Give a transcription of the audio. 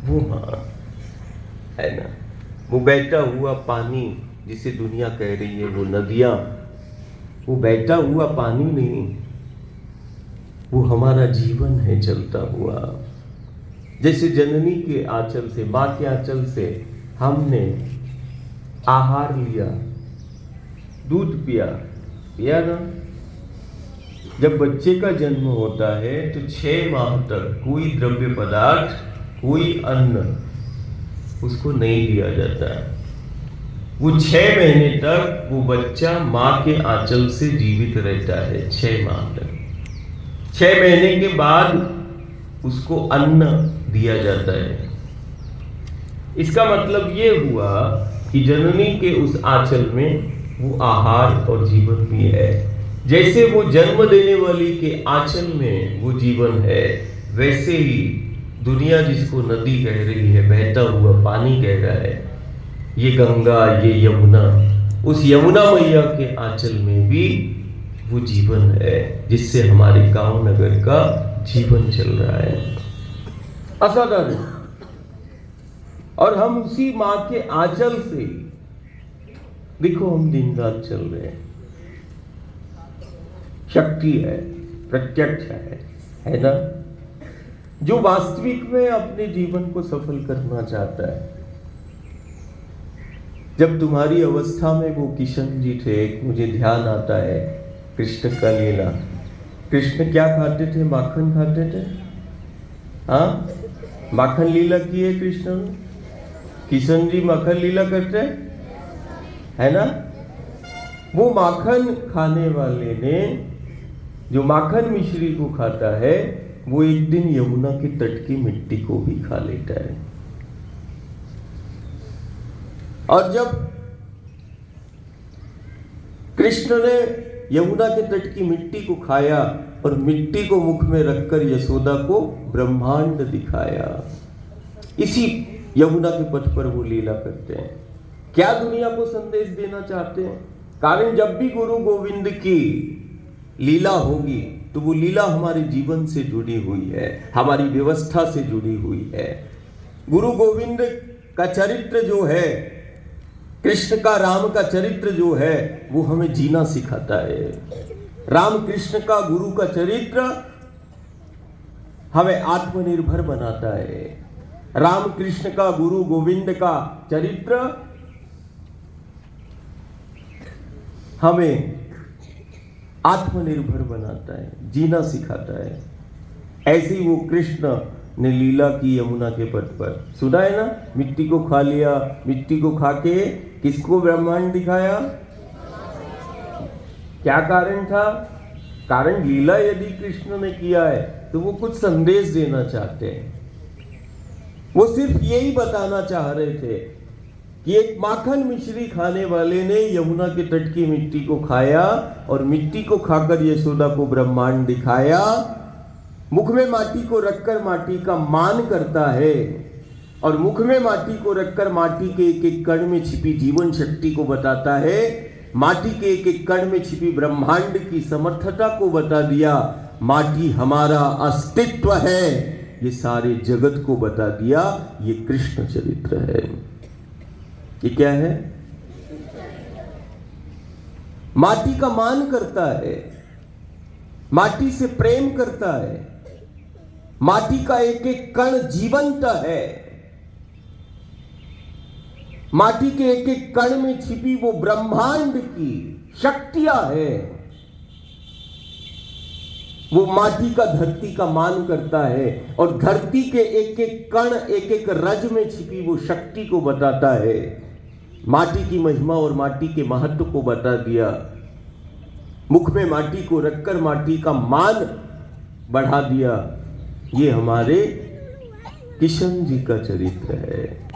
वो हाँ है ना, वो बहता हुआ पानी जिसे दुनिया कह रही है वो नदियां, वो बहता हुआ पानी नहीं, वो हमारा जीवन है चलता हुआ। जैसे जननी के आंचल से, माँ के आंचल से हमने आहार लिया, दूध पिया, पिया ना। जब बच्चे का जन्म होता है तो 6 माह तक कोई द्रव्य पदार्थ, कोई अन्न उसको नहीं दिया जाता। वो 6 महीने तक वो बच्चा माँ के आंचल से जीवित रहता है, 6 माह तक। 6 महीने के बाद उसको अन्न दिया जाता है। इसका मतलब ये हुआ कि जननी के उस आंचल में वो आहार और जीवन भी है। जैसे वो जन्म देने वाली के आंचल में वो जीवन है, वैसे ही दुनिया जिसको नदी कह रही है, बहता हुआ पानी कह रहा है, ये गंगा, ये यमुना, उस यमुना मैया के आंचल में भी वो जीवन है जिससे हमारे गांव नगर का जीवन चल रहा है। असाधारण। और हम उसी माँ के आंचल से, देखो हम दिन रात चल रहे हैं। शक्ति है, प्रत्यक्ष है ना। जो वास्तविक में अपने जीवन को सफल करना चाहता है, जब तुम्हारी अवस्था में वो किशन जी थे, मुझे ध्यान आता है कृष्ण का लीला। कृष्ण क्या खाते थे? माखन खाते थे। हाँ, माखन लीला की है कृष्ण ने। किशन जी माखन लीला करते है ना। वो माखन खाने वाले ने, जो माखन मिश्री को खाता है, वो एक दिन यमुना के तट की मिट्टी को भी खा लेता है। और जब कृष्ण ने यमुना के तट की मिट्टी को खाया और मिट्टी को मुख में रखकर यशोदा को ब्रह्मांड दिखाया, इसी यमुना के पथ पर वो लीला करते हैं। क्या दुनिया को संदेश देना चाहते हैं? कारण जब भी गुरु गोविंद की लीला होगी तो वो लीला हमारे जीवन से जुड़ी हुई है, हमारी व्यवस्था से जुड़ी हुई है। गुरु गोविंद का चरित्र जो है, कृष्ण का, राम का चरित्र जो है, वो हमें जीना सिखाता है। राम कृष्ण का, गुरु का चरित्र हमें आत्मनिर्भर बनाता है। राम कृष्ण का, गुरु गोविंद का चरित्र हमें आत्मनिर्भर बनाता है, जीना सिखाता है। ऐसे ही वो कृष्ण ने लीला की यमुना के पथ पर, सुना है ना, मिट्टी को खा लिया, मिट्टी को खा के किसको ब्रह्मांड दिखाया? क्या कारण था? कारण लीला यदि कृष्ण ने किया है तो वो कुछ संदेश देना चाहते हैं। वो सिर्फ यही बताना चाह रहे थे कि एक माखन मिश्री खाने वाले ने यमुना के तट की मिट्टी को खाया और मिट्टी को खाकर यशोदा को ब्रह्मांड दिखाया। मुख में माटी को रखकर माटी का मान करता है और मुख में माटी को रखकर माटी के एक एक कण में छिपी जीवन शक्ति को बताता है। माटी के एक एक कण में छिपी ब्रह्मांड की समर्थता को बता दिया। माटी हमारा अस्तित्व है, ये सारे जगत को बता दिया। ये कृष्ण चरित्र है। ये क्या है? माटी का मान करता है, माटी से प्रेम करता है, माटी का एक एक कण जीवंत है, माटी के एक एक कण में छिपी वो ब्रह्मांड की शक्तियां है। वो माटी का, धरती का मान करता है और धरती के एक एक कण, एक एक रज में छिपी वो शक्ति को बताता है। माटी की महिमा और माटी के महत्व को बता दिया। मुख में माटी को रखकर माटी का मान बढ़ा दिया। ये हमारे किशन जी का चरित्र है।